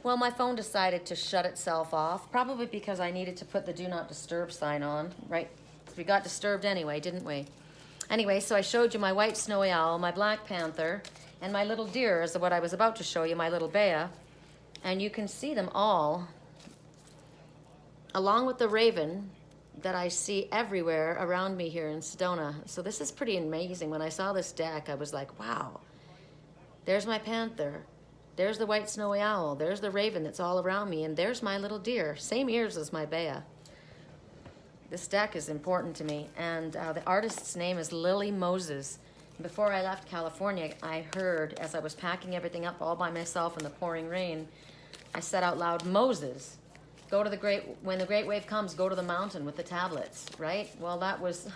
Well, my phone decided to shut itself off, probably because I needed to put the do not disturb sign on, right? We got disturbed anyway, didn't we? Anyway, so I showed you my white snowy owl, my black panther, and my little deer is what I was about to show you, my little bea. And you can see them all, along with the raven that I see everywhere around me here in Sedona. So this is pretty amazing. When I saw this deck, I was like, wow, there's my panther. There's the white snowy owl. There's the raven that's all around me. And there's my little deer. Same ears as my bea. This deck is important to me. And the artist's name is Lily Moses. Before I left California, I heard, as I was packing everything up all by myself in the pouring rain, I said out loud, Moses, go to when the great wave comes, go to the mountain with the tablets, right? Well, that was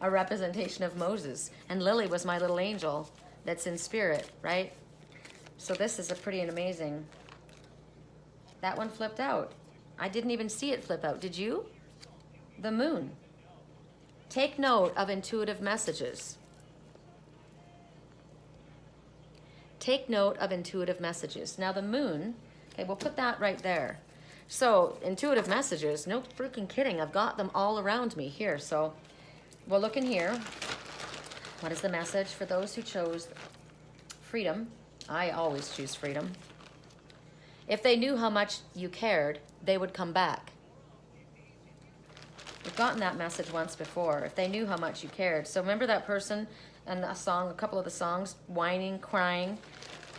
a representation of Moses. And Lily was my little angel that's in spirit, right? So this is a pretty amazing. That one flipped out. I didn't even see it flip out. Did you? The moon. Take note of intuitive messages. Take note of intuitive messages. Now the moon, okay, we'll put that right there. So intuitive messages, no freaking kidding. I've got them all around me here. So we'll look in here. What is the message for those who chose freedom? I always choose freedom. If they knew how much you cared, they would come back. We've gotten that message once before. If they knew how much you cared. So remember that person and a song, a couple of the songs, whining, crying,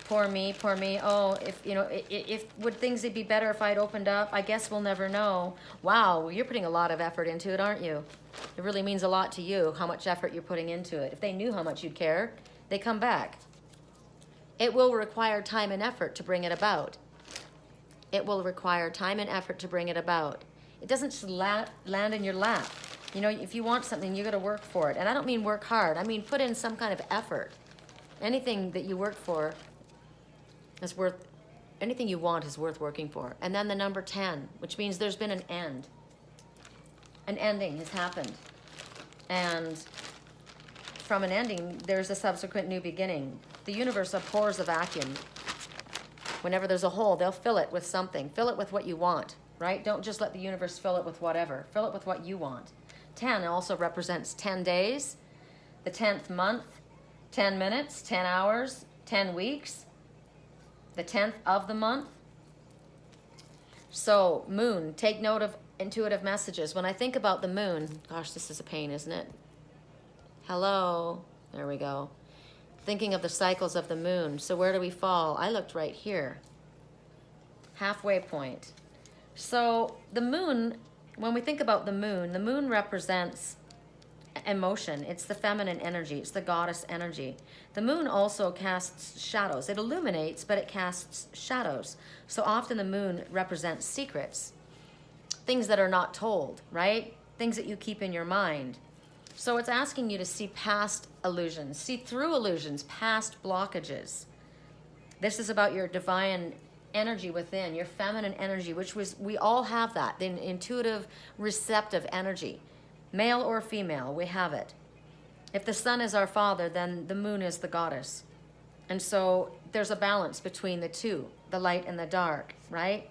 poor me, poor me. Oh, if would things be better if I'd opened up? I guess we'll never know. Wow, you're putting a lot of effort into it, aren't you? It really means a lot to you how much effort you're putting into it. If they knew how much you'd care, they come back. It will require time and effort to bring it about. It will require time and effort to bring it about. It doesn't just land in your lap. You know, if you want something, you got to work for it. And I don't mean work hard. I mean put in some kind of effort. Anything that you work for is worth, anything you want is worth working for. And then the number 10, which means there's been an end. An ending has happened. And from an ending, there's a subsequent new beginning. The universe abhors a vacuum. Whenever there's a hole, they'll fill it with something. Fill it with what you want, right? Don't just let the universe fill it with whatever. Fill it with what you want. 10 also represents 10 days, the 10th month, 10 minutes, 10 hours, 10 weeks, the 10th of the month. So, moon, take note of intuitive messages. When I think about the moon, gosh, this is a pain, isn't it? Hello, there we go. Thinking of the cycles of the moon. So where do we fall? I looked right here. Halfway point. So the moon, when we think about the moon represents emotion. It's the feminine energy. It's the goddess energy. The moon also casts shadows. It illuminates, but it casts shadows. So often the moon represents secrets. Things that are not told, right? Things that you keep in your mind. So it's asking you to see past illusions, see through illusions, past blockages. This is about your divine energy within, your feminine energy, which we all have that, the intuitive, receptive energy. Male or female, we have it. If the sun is our father, then the moon is the goddess. And so there's a balance between the two, the light and the dark, right?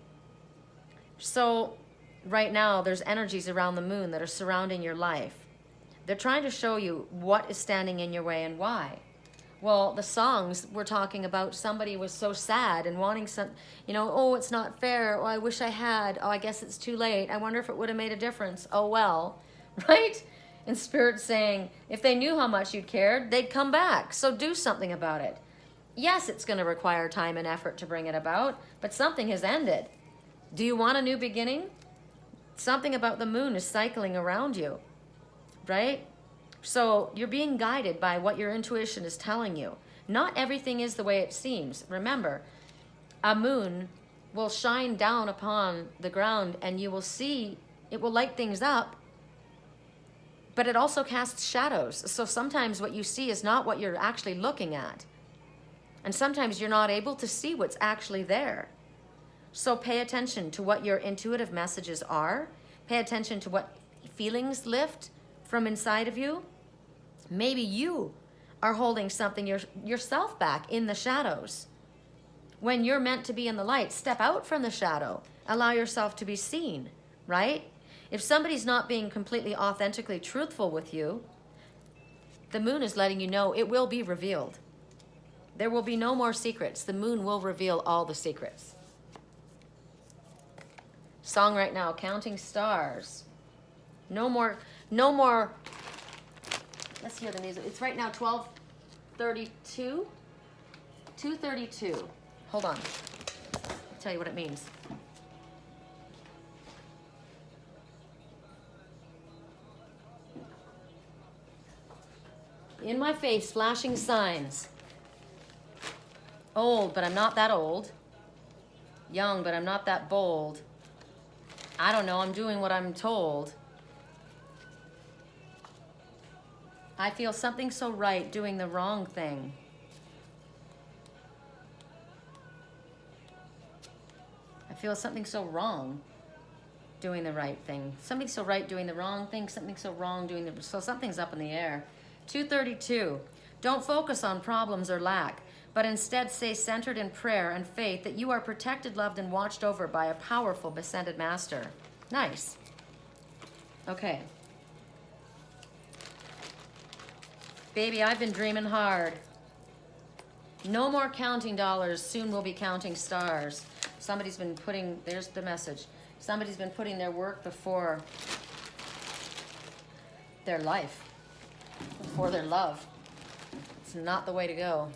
So right now there's energies around the moon that are surrounding your life. They're trying to show you what is standing in your way and why. Well, the songs we're talking about, somebody was so sad and wanting some, oh, it's not fair. Oh, I wish I had. Oh, I guess it's too late. I wonder if it would have made a difference. Oh, well, right? And Spirit saying, if they knew how much you cared, they'd come back. So do something about it. Yes, it's going to require time and effort to bring it about, but something has ended. Do you want a new beginning? Something about the moon is cycling around you. Right? So you're being guided by what your intuition is telling you. Not everything is the way it seems. Remember, a moon will shine down upon the ground and you will see, it will light things up, but it also casts shadows. So sometimes what you see is not what you're actually looking at. And sometimes you're not able to see what's actually there. So pay attention to what your intuitive messages are. Pay attention to what feelings lift from inside of you. Maybe you are holding something yourself back in the shadows. When you're meant to be in the light, step out from the shadow. Allow yourself to be seen, right? If somebody's not being completely authentically truthful with you, the moon is letting you know it will be revealed. There will be no more secrets. The moon will reveal all the secrets. Song right now, Counting Stars. No more. Let's hear the music. It's right now 12:32. 2:32. Hold on. I'll tell you what it means. In my face, flashing signs. Old, but I'm not that old. Young, but I'm not that bold. I don't know, I'm doing what I'm told. I feel something so right doing the wrong thing. I feel something so wrong doing the right thing. Something so right doing the wrong thing. Something so wrong doing the... So something's up in the air. 2:32. Don't focus on problems or lack, but instead stay centered in prayer and faith that you are protected, loved, and watched over by a powerful, ascended master. Nice. Okay. Baby, I've been dreaming hard. No more counting dollars. Soon we'll be counting stars. Somebody's been putting, there's the message. Somebody's been putting their work before their life, before their love. It's not the way to go.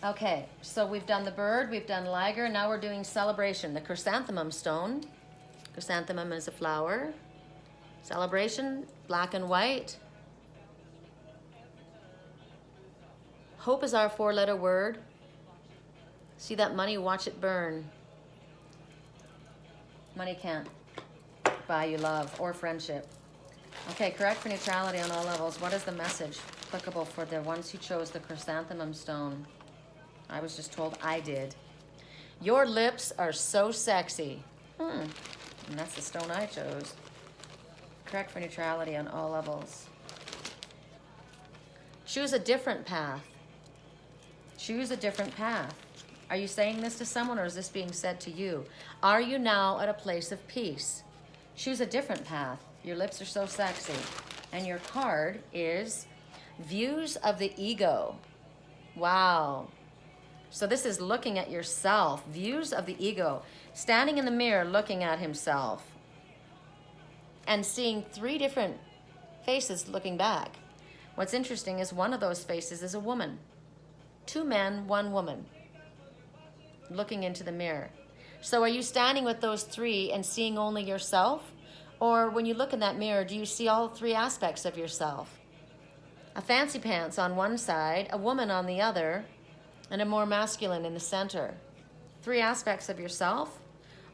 Okay, so we've done the bird, we've done liger, now we're doing celebration. The chrysanthemum stone. Chrysanthemum is a flower. Celebration, black and white. Hope is our 4-letter word. See that money, watch it burn. Money can't buy you love or friendship. Okay, correct for neutrality on all levels. What is the message applicable for the ones who chose the chrysanthemum stone? I was just told I did. Your lips are so sexy. And that's the stone I chose. Correct for neutrality on all levels. Choose a different path. Choose a different path. Are you saying this to someone, or is this being said to you? Are you now at a place of peace? Choose a different path. Your lips are so sexy. And your card is Views of the Ego. Wow. So this is looking at yourself. Views of the ego. Standing in the mirror looking at himself. And seeing 3 different faces looking back. What's interesting is one of those faces is a woman. 2 men, 1 woman. Looking into the mirror. So are you standing with those 3 and seeing only yourself? Or when you look in that mirror, do you see all 3 aspects of yourself? A fancy pants on one side, a woman on the other, and a more masculine in the center. 3 aspects of yourself?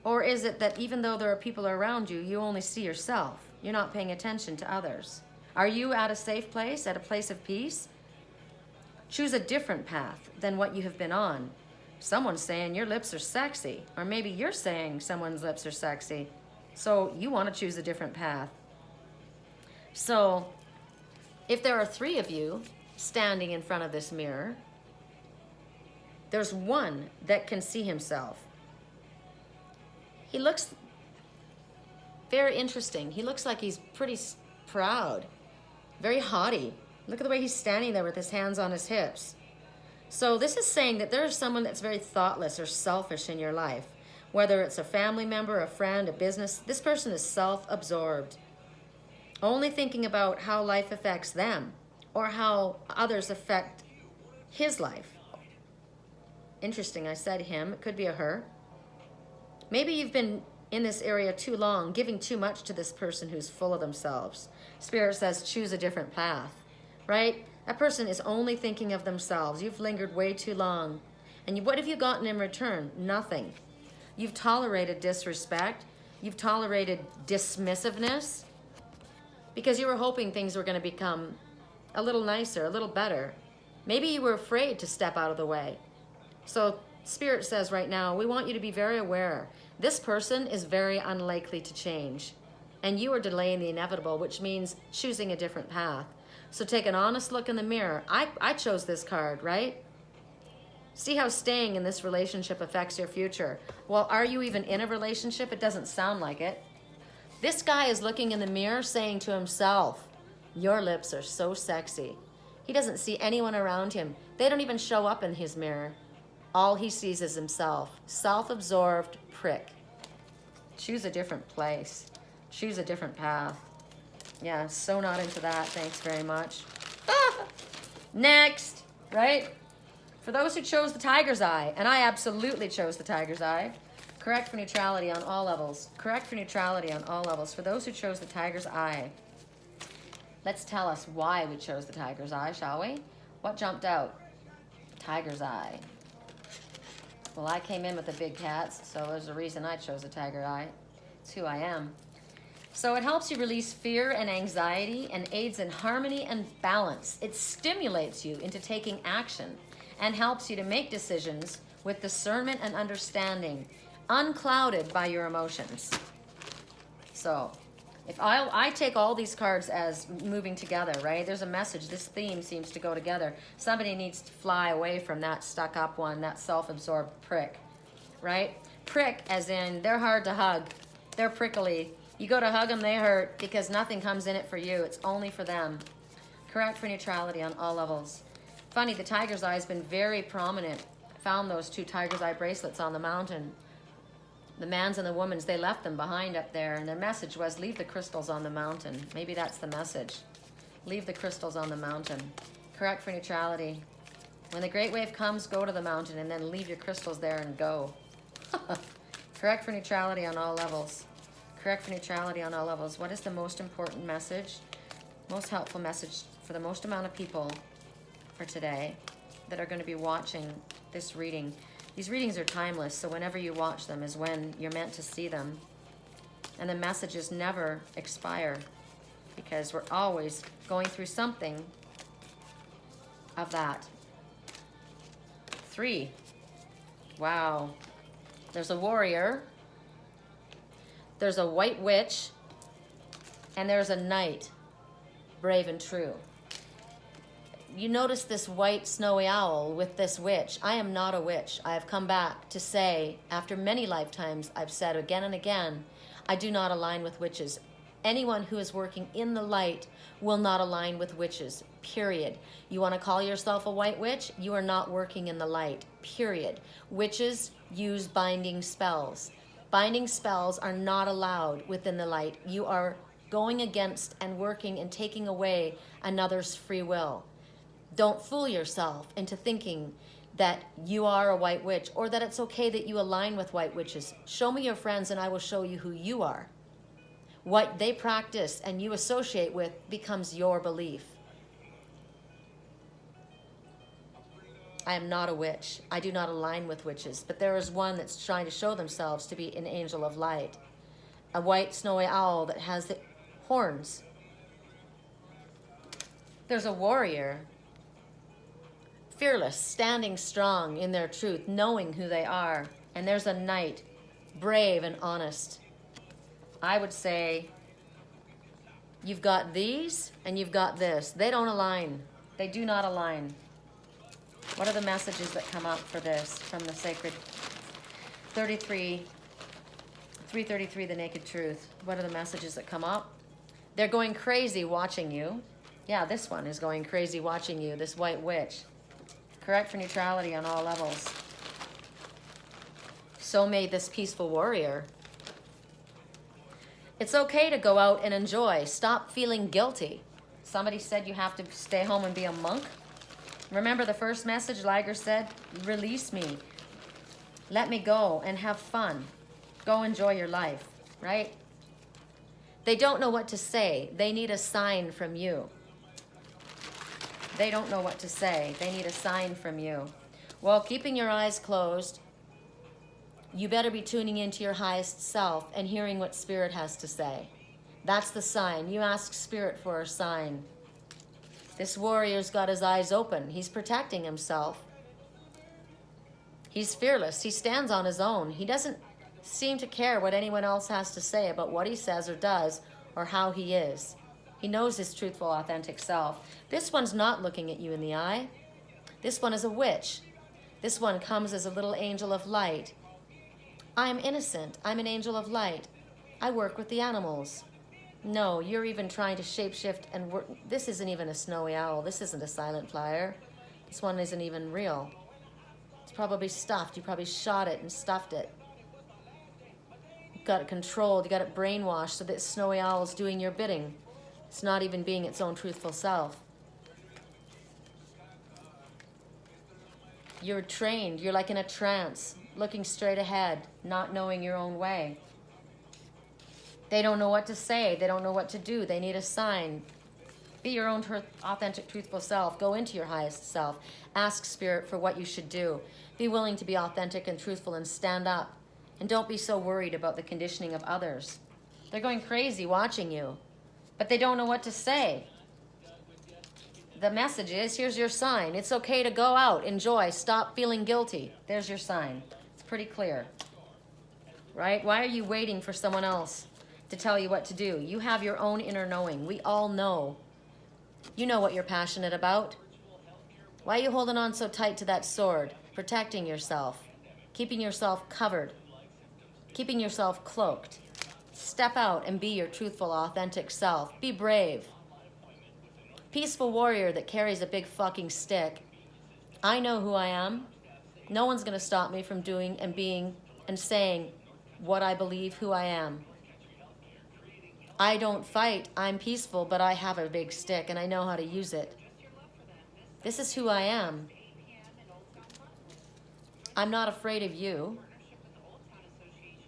Or is it that even though there are people around you, you only see yourself? You're not paying attention to others. Are you at a safe place, at a place of peace? Choose a different path than what you have been on. Someone's saying your lips are sexy, or maybe you're saying someone's lips are sexy. So you want to choose a different path. So if there are 3 of you standing in front of this mirror, there's one that can see himself. He looks very interesting. He looks like he's pretty proud, very haughty. Look at the way he's standing there with his hands on his hips. So this is saying that there is someone that's very thoughtless or selfish in your life. Whether it's a family member, a friend, a business, this person is self-absorbed. Only thinking about how life affects them or how others affect his life. Interesting, I said him. It could be a her. Maybe you've been in this area too long, giving too much to this person who's full of themselves. Spirit says choose a different path, right? That person is only thinking of themselves. You've lingered way too long. And what have you gotten in return? Nothing. You've tolerated disrespect. You've tolerated dismissiveness because you were hoping things were going to become a little nicer, a little better. Maybe you were afraid to step out of the way. So Spirit says right now, we want you to be very aware. This person is very unlikely to change. And you are delaying the inevitable, which means choosing a different path. So take an honest look in the mirror. I chose this card, right? See how staying in this relationship affects your future. Well, are you even in a relationship? It doesn't sound like it. This guy is looking in the mirror saying to himself, your lips are so sexy. He doesn't see anyone around him. They don't even show up in his mirror. All he sees is himself. Self-absorbed prick. Choose a different place. Choose a different path. Yeah, so not into that. Thanks very much. Next, right? For those who chose the tiger's eye, and I absolutely chose the tiger's eye, correct for neutrality on all levels. Correct for neutrality on all levels. For those who chose the tiger's eye, let's tell us why we chose the tiger's eye, shall we? What jumped out? Tiger's eye. Well, I came in with the big cats, so there's a reason I chose the tiger eye. It's who I am. So it helps you release fear and anxiety and aids in harmony and balance. It stimulates you into taking action and helps you to make decisions with discernment and understanding, unclouded by your emotions. So if I take all these cards as moving together, right? There's a message. This theme seems to go together. Somebody needs to fly away from that stuck up one, that self-absorbed prick, right? Prick as in they're hard to hug. They're prickly. You go to hug them, they hurt because nothing comes in it for you. It's only for them. Correct for neutrality on all levels. Funny, the tiger's eye has been very prominent. Found those 2 tiger's eye bracelets on the mountain. The man's and the woman's, they left them behind up there, and their message was, leave the crystals on the mountain. Maybe that's the message. Leave the crystals on the mountain. Correct for neutrality. When the great wave comes, go to the mountain, and then leave your crystals there and go. Correct for neutrality on all levels. Correct for neutrality on all levels. What is the most important message? Most helpful message for the most amount of people for today that are going to be watching this reading. These readings are timeless, so whenever you watch them is when you're meant to see them. And the messages never expire because we're always going through something of that. 3. Wow. There's a warrior. There's a white witch. And there's a knight, brave and true. You notice this white snowy owl with this witch. I am not a witch. I have come back to say, after many lifetimes, I've said again and again, I do not align with witches. Anyone who is working in the light will not align with witches, period. You want to call yourself a white witch? You are not working in the light, period. Witches use binding spells. Binding spells are not allowed within the light. You are going against and working and taking away another's free will. Don't fool yourself into thinking that you are a white witch or that it's okay that you align with white witches. Show me your friends and I will show you who you are. What they practice and you associate with becomes your belief. I am not a witch. I do not align with witches, but there is one that's trying to show themselves to be an angel of light. A white snowy owl that has the horns. There's a warrior, fearless, standing strong in their truth, knowing who they are. And there's a knight, brave and honest. I would say you've got these and you've got this. They don't align. They do not align. What are the messages that come up for this from the sacred 333, the naked truth? What are the messages that come up? They're going crazy watching you. Yeah, this one is going crazy watching you, this white witch. Correct for neutrality on all levels. So may this peaceful warrior. It's okay to go out and enjoy. Stop feeling guilty. Somebody said you have to stay home and be a monk. Remember the first message Liger said? Release me. Let me go and have fun. Go enjoy your life, right? They don't know what to say. They need a sign from you. They don't know what to say. They need a sign from you. Well, keeping your eyes closed, you better be tuning into your highest self and hearing what Spirit has to say. That's the sign. You ask Spirit for a sign. This warrior's got his eyes open. He's protecting himself. He's fearless. He stands on his own. He doesn't seem to care what anyone else has to say about what he says or does or how he is. He knows his truthful, authentic self. This one's not looking at you in the eye. This one is a witch. This one comes as a little angel of light. I am innocent. I'm an angel of light. I work with the animals. No, you're even trying to shapeshift and work. This isn't even a snowy owl. This isn't a silent flyer. This one isn't even real. It's probably stuffed. You probably shot it and stuffed it. You got it controlled. You got it brainwashed so that snowy owl is doing your bidding. It's not even being its own truthful self. You're trained. You're like in a trance, looking straight ahead, not knowing your own way. They don't know what to say. They don't know what to do. They need a sign. Be your own authentic, truthful self. Go into your highest self. Ask Spirit for what you should do. Be willing to be authentic and truthful and stand up. And don't be so worried about the conditioning of others. They're going crazy watching you, but they don't know what to say. The message is, here's your sign. It's okay to go out, enjoy, stop feeling guilty. There's your sign. It's pretty clear, right? Why are you waiting for someone else to tell you what to do? You have your own inner knowing. We all know. You know what you're passionate about. Why are you holding on so tight to that sword? Protecting yourself, keeping yourself covered, keeping yourself cloaked. Step out and be your truthful, authentic self. Be brave. Peaceful warrior that carries a big fucking stick. I know who I am. No one's going to stop me from doing and being and saying what I believe, who I am. I don't fight. I'm peaceful, but I have a big stick and I know how to use it. This is who I am. I'm not afraid of you.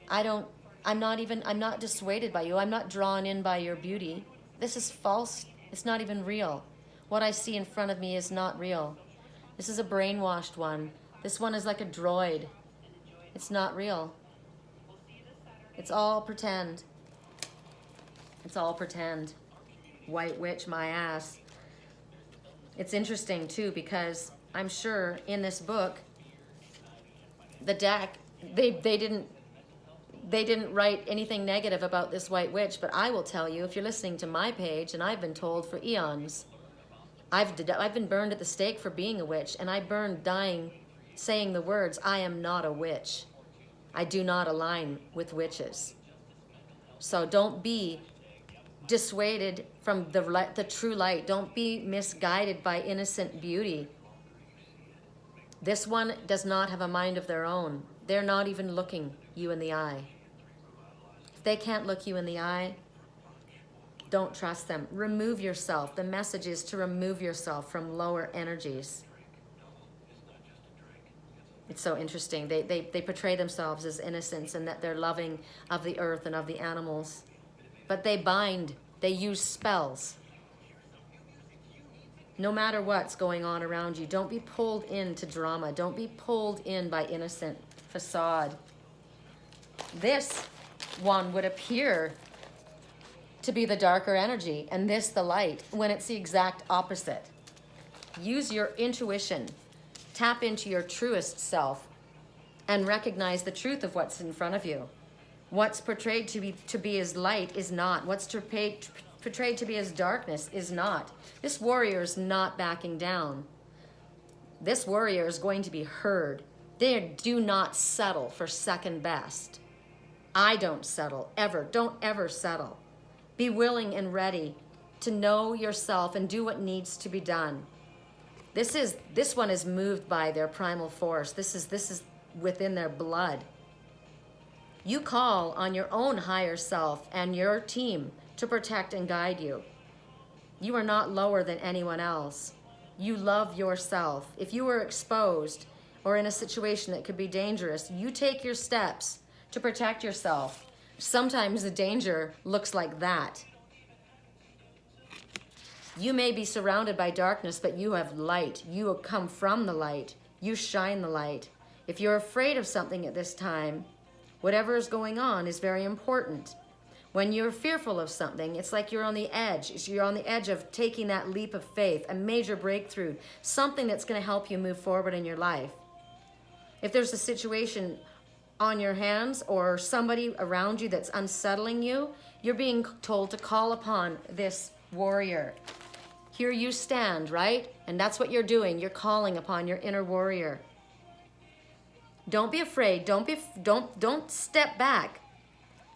I'm not dissuaded by you. I'm not drawn in by your beauty. This is false. It's not even real. What I see in front of me is not real. This is a brainwashed one. This one is like a droid. It's not real. It's all pretend. It's all pretend. White witch, my ass. It's interesting too because I'm sure in this book, the deck, they didn't write anything negative about this white witch, but I will tell you, if you're listening to my page, and I've been told for eons, I've been burned at the stake for being a witch, and I burned dying saying the words, I am not a witch. I do not align with witches. So don't be dissuaded from the true light. Don't be misguided by innocent beauty. This one does not have a mind of their own. They're not even looking you in the eye. If they can't look you in the eye, don't trust them. Remove yourself. The message is to remove yourself from lower energies. It's so interesting. They portray themselves as innocents and that they're loving of the earth and of the animals. But they bind. They use spells. No matter what's going on around you, don't be pulled into drama. Don't be pulled in by innocent facade. This one would appear to be the darker energy and this the light when it's the exact opposite. Use your intuition. Tap into your truest self and recognize the truth of what's in front of you. What's portrayed to be as light is not. What's portrayed to be as darkness is not. This warrior is not backing down. This warrior is going to be heard. They do not settle for second best. I don't settle, ever. Don't ever settle. Be willing and ready to know yourself and do what needs to be done. This one is moved by their primal force. This is within their blood. You call on your own higher self and your team to protect and guide you. You are not lower than anyone else. You love yourself. If you were exposed or in a situation that could be dangerous, you take your steps to protect yourself. Sometimes the danger looks like that. You may be surrounded by darkness, but you have light. You come from the light. You shine the light. If you're afraid of something at this time, whatever is going on is very important. When you're fearful of something, it's like you're on the edge. You're on the edge of taking that leap of faith, a major breakthrough, something that's going to help you move forward in your life. If there's a situation on your hands or somebody around you that's unsettling you, you're being told to call upon this warrior. Here you stand, right? And that's what you're doing. You're calling upon your inner warrior. Don't be afraid. Don't step back.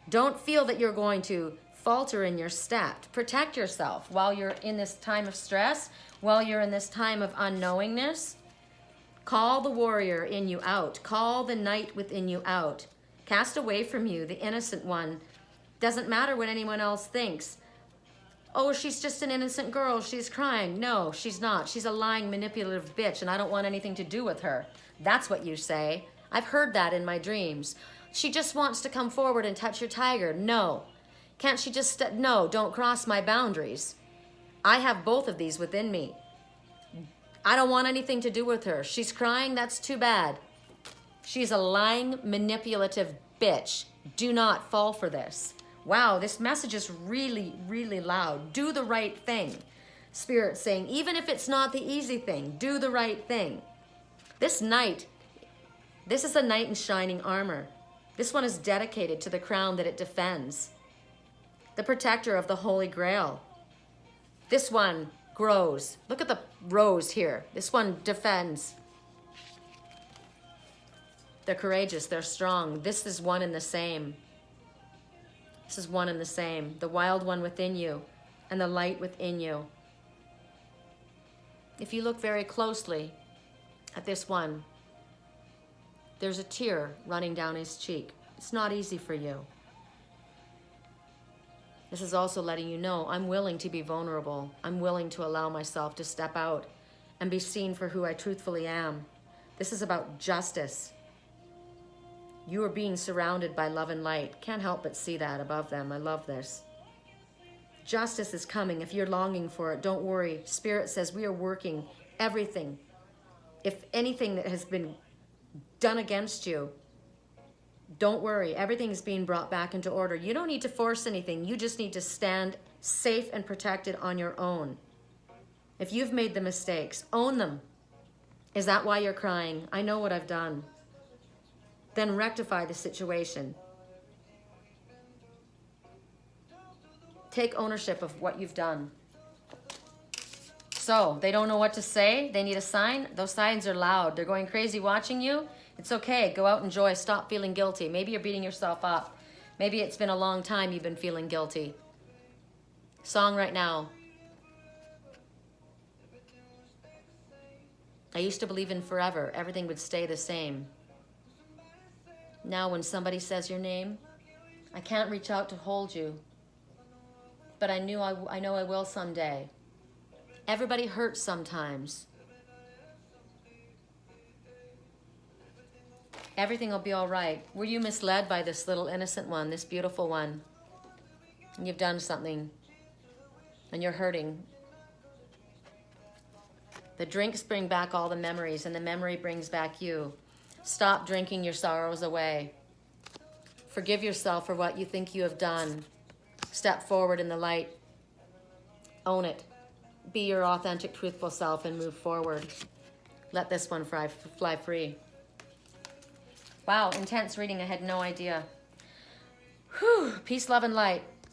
Don't feel that you're going to falter in your step. Protect yourself while you're in this time of stress, while you're in this time of unknowingness. Call the warrior in you out. Call the knight within you out. Cast away from you the innocent one. Doesn't matter what anyone else thinks. Oh, she's just an innocent girl. She's crying. No, she's not. She's a lying, manipulative bitch, and I don't want anything to do with her. That's what you say. I've heard that in my dreams. She just wants to come forward and touch your tiger. No. Can't she just... No, don't cross my boundaries. I have both of these within me. I don't want anything to do with her. She's crying. That's too bad. She's a lying, manipulative bitch. Do not fall for this. Wow, this message is really, really loud. Do the right thing. Spirit saying, even if it's not the easy thing, do the right thing. This knight, this is a knight in shining armor. This one is dedicated to the crown that it defends. The protector of the Holy Grail. This one grows. Look at the rose here. This one defends. They're courageous. They're strong. This is one and the same. This is one and the same. The wild one within you and the light within you. If you look very closely at this one, there's a tear running down his cheek. It's not easy for you. This is also letting you know I'm willing to be vulnerable. I'm willing to allow myself to step out and be seen for who I truthfully am. This is about justice. You are being surrounded by love and light. Can't help but see that above them. I love this. Justice is coming. If you're longing for it, don't worry. Spirit says we are working everything. If anything that has been done against you, don't worry. Everything is being brought back into order. You don't need to force anything. You just need to stand safe and protected on your own. If you've made the mistakes, own them. Is that why you're crying? I know what I've done. Then rectify the situation. Take ownership of what you've done. So, they don't know what to say. They need a sign. Those signs are loud. They're going crazy watching you. It's okay. Go out and enjoy. Stop feeling guilty. Maybe you're beating yourself up. Maybe it's been a long time you've been feeling guilty. Song right now. I used to believe in forever. Everything would stay the same. Now when somebody says your name, I can't reach out to hold you, but I know I will someday. Everybody hurts sometimes. Everything will be all right. Were you misled by this little innocent one, this beautiful one? And you've done something, and you're hurting. The drinks bring back all the memories, and the memory brings back you. Stop drinking your sorrows away. Forgive yourself for what you think you have done. Step forward in the light. Own it. Be your authentic, truthful self and move forward. Let this one fly free. Wow, intense reading. I had no idea. Whew. Peace, love, and light.